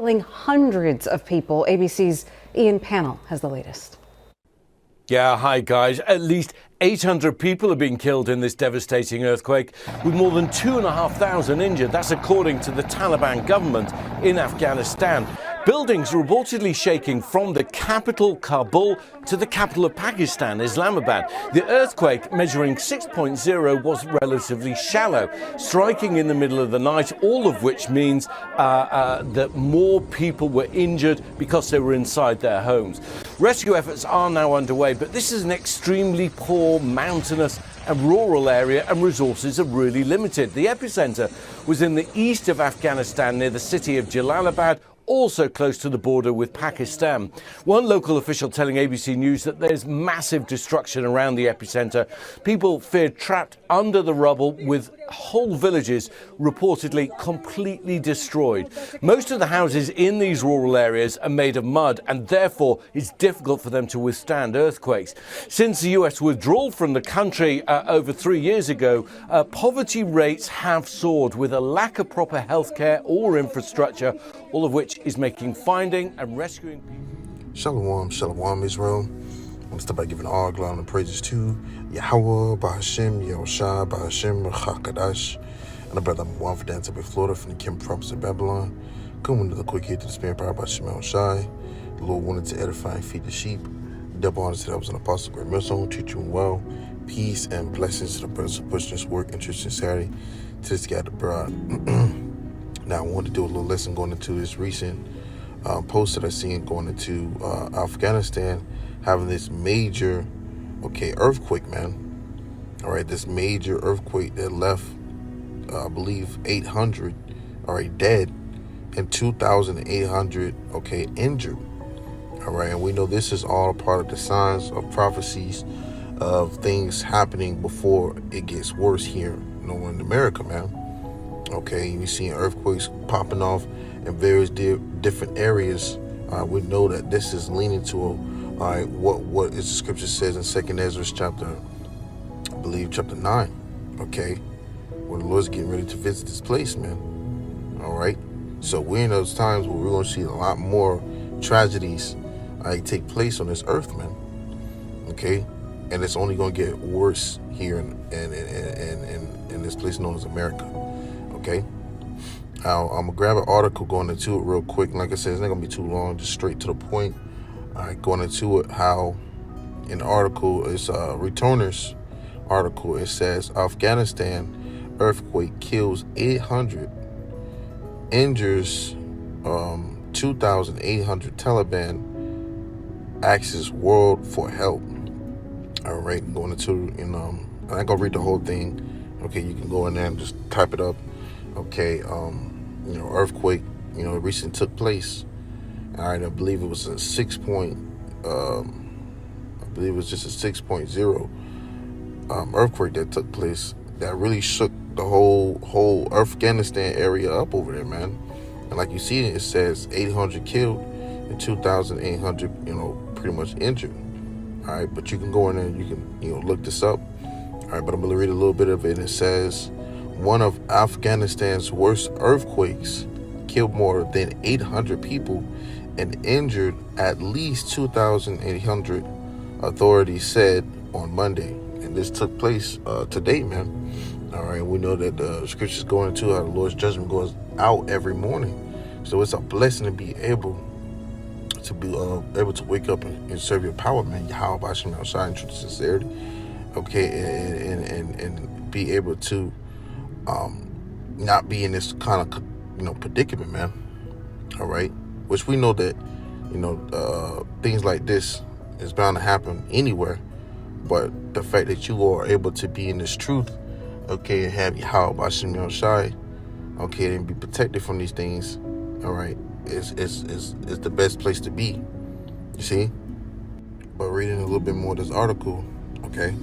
killing hundreds of people. ABC's Ian Pannell has the latest. Yeah, hi guys. At least 800 people have been killed in this devastating earthquake, with more than 2,500 injured. That's according to the Taliban government in Afghanistan. Buildings reportedly shaking from the capital, Kabul, to the capital of Pakistan, Islamabad. The earthquake, measuring 6.0, was relatively shallow, striking in the middle of the night, all of which means that more people were injured because they were inside their homes. Rescue efforts are now underway, but this is an extremely poor, mountainous and rural area, and resources are really limited. The epicenter was in the east of Afghanistan, near the city of Jalalabad, also close to the border with Pakistan. One local official telling ABC News that there's massive destruction around the epicenter. People feared trapped under the rubble, with whole villages reportedly completely destroyed. Most of the houses in these rural areas are made of mud, and therefore it's difficult for them to withstand earthquakes. Since the US withdrawal from the country over 3 years ago, poverty rates have soared, with a lack of proper healthcare or infrastructure, all of which is making finding and rescuing people. Shalom, shalom, Israel. I want to start by giving all glory and praises to YAHAWAH, BAHASHAM, YAHWASHI, BAHASHAM, QADASH, and the brother Juan from Danton, Florida, from the Kim province of Babylon. Coming to the quick hit to the spirit power by YAHWASHI. The Lord wanted to edify and feed the sheep. Double honor to that was an apostle, great MILLSTONE, teach you well. Peace and blessings to the brothers who push this work and true sincerity to this God abroad. Now, I want to do a little lesson going into this recent post that I seen going into Afghanistan, having this major, earthquake, man. All right, this major earthquake that left, I believe, 800, dead, and 2,800, injured. All right, and we know this is all part of the signs of prophecies of things happening before it gets worse here, in America, man. Okay, you see earthquakes popping off in various different areas. We know that this is leaning to what the scripture says in 2nd Ezra chapter 9. Okay, when the Lord's getting ready to visit this place, man. All right, so we're in those times where we're going to see a lot more tragedies take place on this earth, man. Okay, and it's only going to get worse here in this place known as America. Okay, I'm gonna grab an article going into it real quick. Like I said, it's not gonna be too long, just straight to the point. All right, going into it, how in the article, it's a Returners article. It says Afghanistan earthquake kills 800, injures 2,800. Taliban asks world for help. All right, going into I ain't gonna read the whole thing. Okay, you can go in there and just type it up. Okay, earthquake, recently took place. All right, I believe it was a 6.0 earthquake that took place that really shook the whole Afghanistan area up over there, man. And like you see, it says 800 killed and 2,800, pretty much injured. All right, but you can go in there and you can, look this up. All right, but I'm gonna read a little bit of it. It says, one of Afghanistan's worst earthquakes killed more than 800 people and injured at least 2,800, authorities said on Monday. And this took place today, man. All right, we know that the scriptures go into how the Lord's judgment goes out every morning. So it's a blessing to be able to wake up and serve your power, man. YAHAWASHI outside in truth and sincerity. Okay, and be able to not be in this kind of predicament, man. All right, which we know that things like this is bound to happen anywhere, but the fact that you are able to be in this truth, okay, and have YAHAWASHI, okay, and be protected from these things, all right, is the best place to be. You see, but reading a little bit more of this article, okay,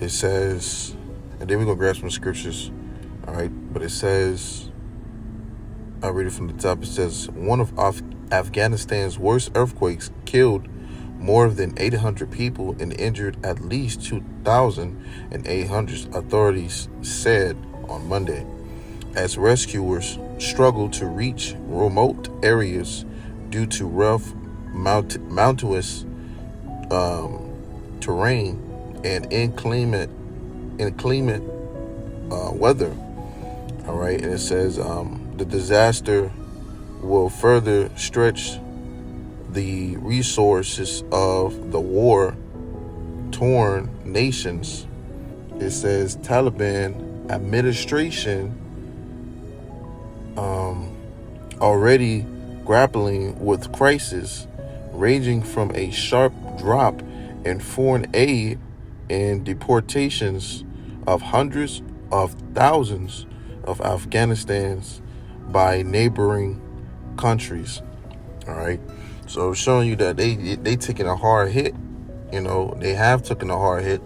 it says, and then we're gonna grab some scriptures. All right, but it says, I'll read it from the top. It says, one of Afghanistan's worst earthquakes killed more than 800 people and injured at least 2,800, authorities said on Monday. as rescuers struggle to reach remote areas due to rough mountainous terrain and inclement weather. All right, and it says the disaster will further stretch the resources of the war-torn nations. It says Taliban administration already grappling with crisis ranging from a sharp drop in foreign aid and deportations of hundreds of thousands of Afghanistans by neighboring countries. All right, so showing you that they taking a hard hit. They have taken a hard hit,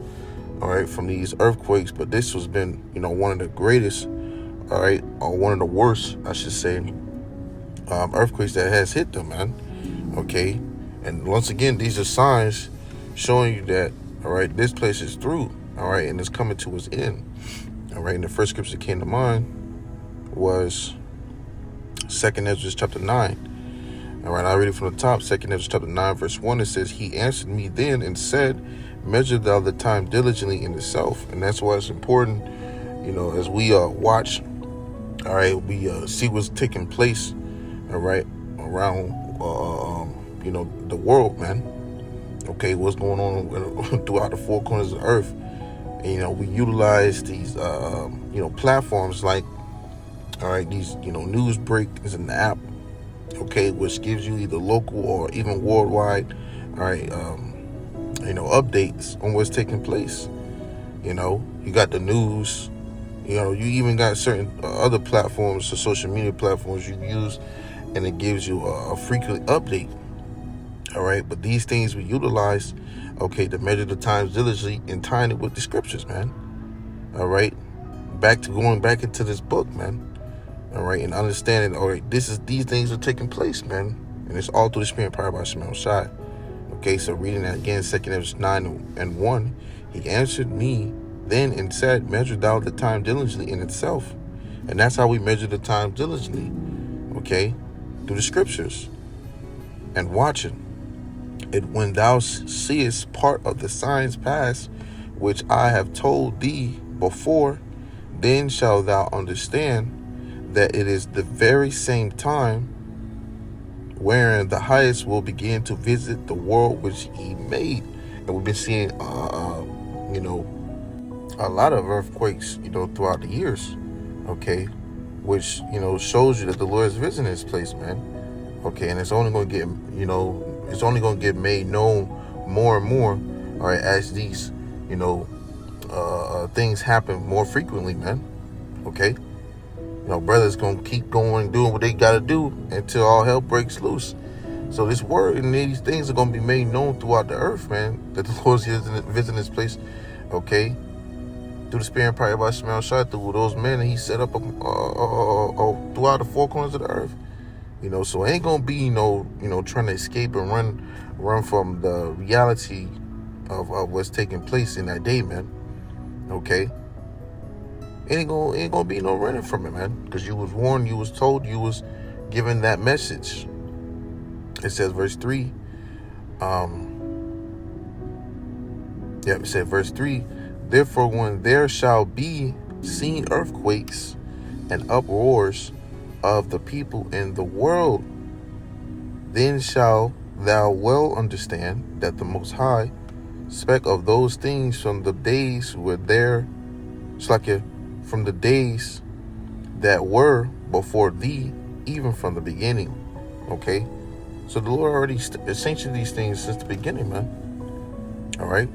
all right, from these earthquakes, but this has been, one of the greatest, all right, or one of the worst, I should say, earthquakes that has hit them, man. Okay, and once again, these are signs showing you that, all right, this place is through, all right, and it's coming to its end, all right. And the first scripture that came to mind was 2nd Ezra chapter 9. All right, I'll read it from the top. 2nd Ezra chapter 9, verse 1. It says, "He answered me then and said, measure thou the time diligently in itself." And that's why it's important, as we watch, all right, we see what's taking place, all right, around, the world, man. Okay, what's going on throughout the four corners of the earth. And, we utilize these, platforms like, all right, these, news breaks in the app, okay, which gives you either local or even worldwide, all right, updates on what's taking place. You got the news, you even got certain other platforms, the social media platforms you use, and it gives you a frequent update. All right, but these things we utilize, okay, to measure the times diligently and tying it with the scriptures, man. All right, going back into this book, man. All right, and understanding, all right, these things are taking place, man, and it's all through the Spirit powered by YAHAWASHI. Okay, so reading that again, 2nd Ezra 9 and 1, he answered me then and said, measure thou the time diligently in itself. And that's how we measure the time diligently, okay, through the scriptures and watching it. When thou seest part of the signs pass, which I have told thee before, then shalt thou understand that it is the very same time wherein the highest will begin to visit the world which he made. And we've been seeing, a lot of earthquakes, throughout the years, okay, which, shows you that the Lord is visiting this place, man. Okay, and it's only going to get, made known more and more, all right, as these, things happen more frequently, man. Okay. Brothers gonna keep going, doing what they gotta do until all hell breaks loose. So this word and these things are gonna be made known throughout the earth, man. That the Lord's visiting this place, okay, through the Spirit powered by YAHAWASHI, through those men that he set up throughout the four corners of the earth. So it ain't gonna be trying to escape and run from the reality of what's taking place in that day, man. Okay. Ain't gonna be no running from it, man, because you was warned, you was told, you was given that message. It says verse 3. It said verse 3. Therefore, when there shall be seen earthquakes and uproars of the people in the world, then shall thou well understand that the Most High spake of those things from the days where there, from the days that were before thee, even from the beginning. Okay, so the Lord already sanctioned these things since the beginning, man. All right,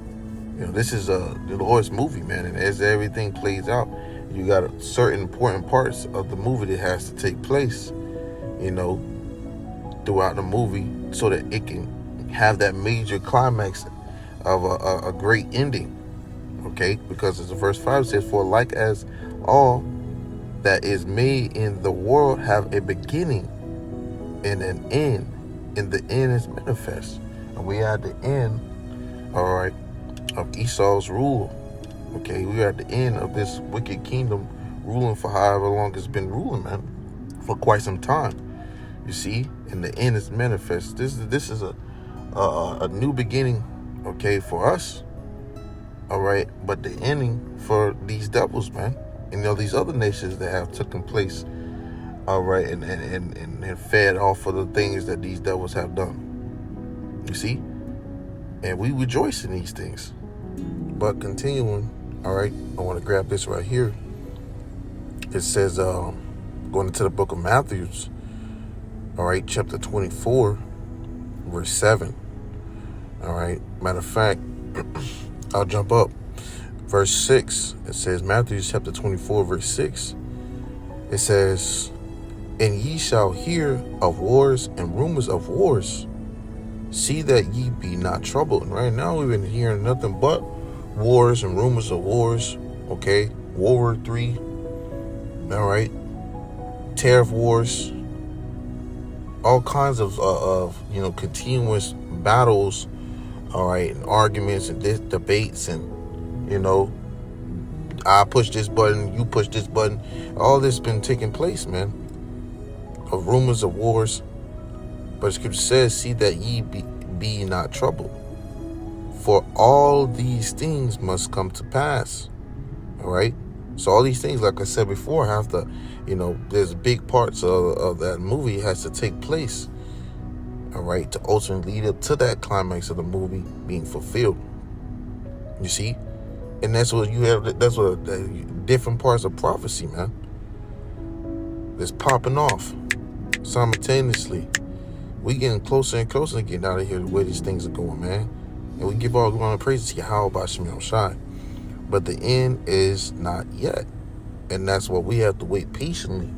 this is the Lord's movie, man, and as everything plays out, you got certain important parts of the movie that has to take place, throughout the movie, so that it can have that major climax of a great ending. Okay, because as the verse 5 says, for like as all that is made in the world have a beginning and an end, and the end is manifest. And we are at the end, all right, of Esau's rule. Okay, we are at the end of this wicked kingdom ruling for however long it's been ruling, man, for quite some time. You see, and the end is manifest. This is a new beginning, okay, for us. All right, but the ending for these devils, man, and these other nations that have taken place. All right, and fed off of the things that these devils have done. You see, and we rejoice in these things. But continuing, all right, I want to grab this right here. It says, going into the book of Matthew, all right, chapter 24, verse 7. All right, matter of fact, I'll jump up. Verse 6, it says, Matthew chapter 24, verse 6. It says, and ye shall hear of wars and rumors of wars. See that ye be not troubled. And right now we've been hearing nothing but wars and rumors of wars. Okay, World War III. All right, tariff wars. All kinds of continuous battles. All right, and arguments and debates, and I push this button, you push this button. All this been taking place, man. Of rumors of wars. But scripture says, see that ye be not troubled. For all these things must come to pass. All right. So all these things, like I said before, have to, there's big parts of that movie has to take place. All right. To ultimately lead up to that climax of the movie being fulfilled. You see? And that's what you have. That's what different parts of prophecy, man. It's popping off simultaneously. We getting closer and closer to getting out of here the way these things are going, man. And we give all glory and praise to YAHAWASHI. But the end is not yet. And that's what we have to wait patiently.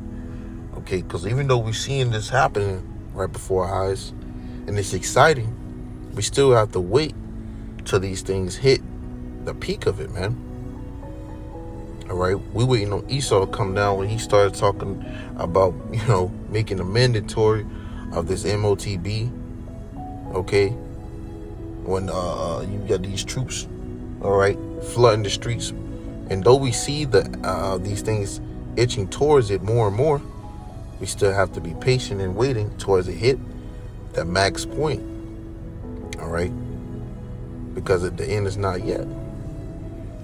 Okay, because even though we're seeing this happening right before our eyes, and it's exciting, we still have to wait till these things hit the peak of it, man. All right, we waiting on Esau to come down when he started talking about, making a mandatory of this MOTB. Okay, when you got these troops, all right, flooding the streets, and though we see these things itching towards it more and more, we still have to be patient and waiting towards it hit that max point. All right, because the end is not yet.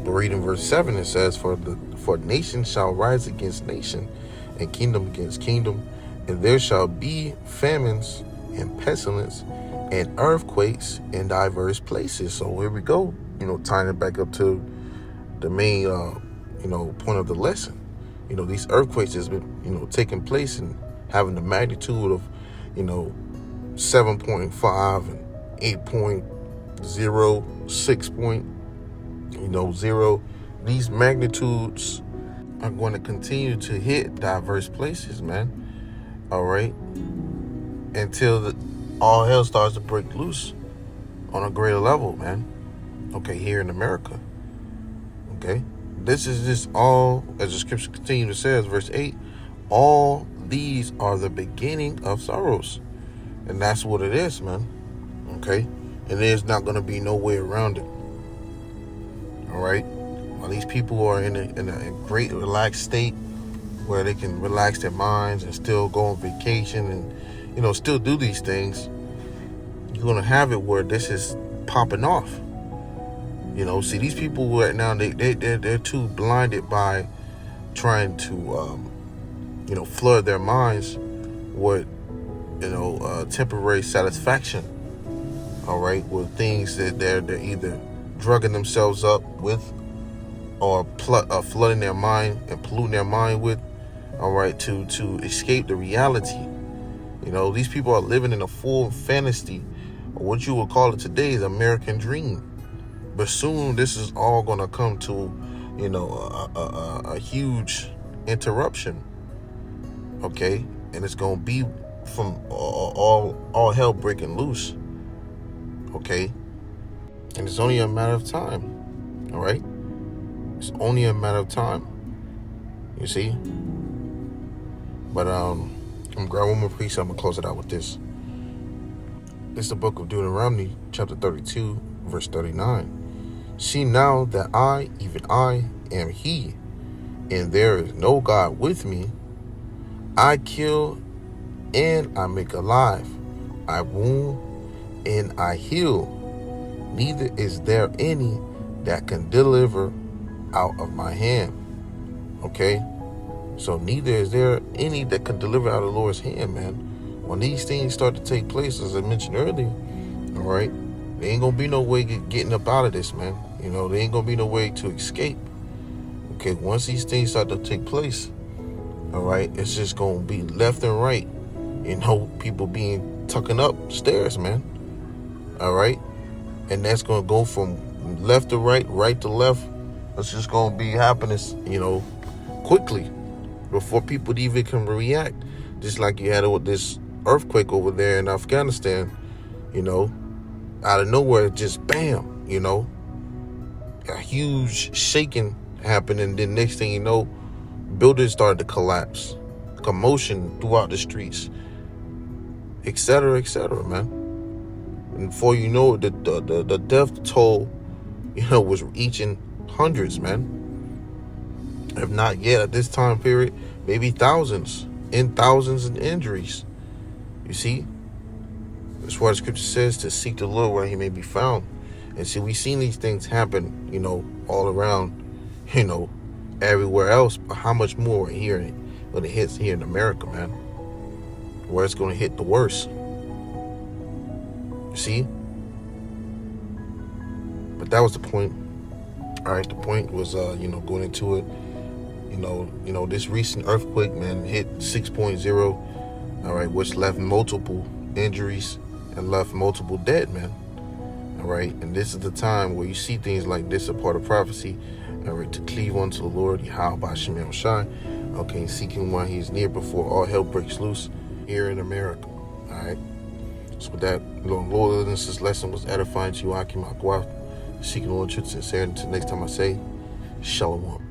But reading verse 7, it says, for nation shall rise against nation, and kingdom against kingdom, and there shall be famines and pestilence and earthquakes in diverse places. So here we go, tying it back up to the main, point of the lesson. These earthquakes has been, taking place and having the magnitude of, 7.5 and 8.0, 6.0. These magnitudes are going to continue to hit diverse places, man. All right, until all hell starts to break loose on a greater level, man. Okay, here in America. Okay, this is just all, as the scripture continues to say, verse 8, all these are the beginning of sorrows. And that's what it is, man. Okay, and there's not going to be no way around it. All right, while these people are in a great relaxed state where they can relax their minds and still go on vacation and still do these things, you're gonna have it where this is popping off. See, these people right now, they're too blinded by trying to flood their minds with temporary satisfaction. All right, with things that they're either drugging themselves up with or flooding their mind and polluting their mind with, all right, to escape the reality. These people are living in a full fantasy, or what you would call it today is American dream. But soon this is all going to come to, a huge interruption. Okay, and it's going to be from all hell breaking loose. Okay, and it's only a matter of time. All right, it's only a matter of time. You see. But I'm gonna grab one more piece. I'm gonna close it out with this. This is the book of Deuteronomy, chapter 32, verse 39. See now that I, even I, am He, and there is no God with me, I kill and I make alive. I wound and I heal. Neither is there any that can deliver out of my hand. Okay? So neither is there any that can deliver out of the Lord's hand, man. When these things start to take place, as I mentioned earlier, all right, there ain't gonna be no way getting up out of this, man. You know, there ain't gonna be no way to escape. Okay, once these things start to take place, all right, it's just gonna be left and right. You know, people being tucking up stairs, man. All right, and that's gonna go from left to right, right to left. It's just gonna be happening, you know, quickly before people even can react. Just like you had with this earthquake over there in Afghanistan, you know, out of nowhere, just bam, you know, a huge shaking happened, and then next thing you know, buildings started to collapse, commotion throughout the streets, etc., man. And before you know it, the death toll, you know, was reaching hundreds, man. If not yet at this time period, maybe thousands and injuries. You see, that's why the scripture says to seek the Lord where he may be found. And see, we've seen these things happen, you know, all around, you know, everywhere else. But how much more here when it hits here in America, man, where it's going to hit the worst. You see? But that was the point. All right, the point was, you know, going into it. You know, this recent earthquake, man, hit 6.0, all right, which left multiple injuries and left multiple dead, man. All right, and this is the time where you see things like this, a part of prophecy, all right, to cleave unto the Lord, YAHAWAH, YAHAWASHI, okay, seeking while he's near before all hell breaks loose here in America, all right. So with that, Lord, this lesson was edifying to you, seeking the Lord truth, sincerity. Until next time I say, Shalom.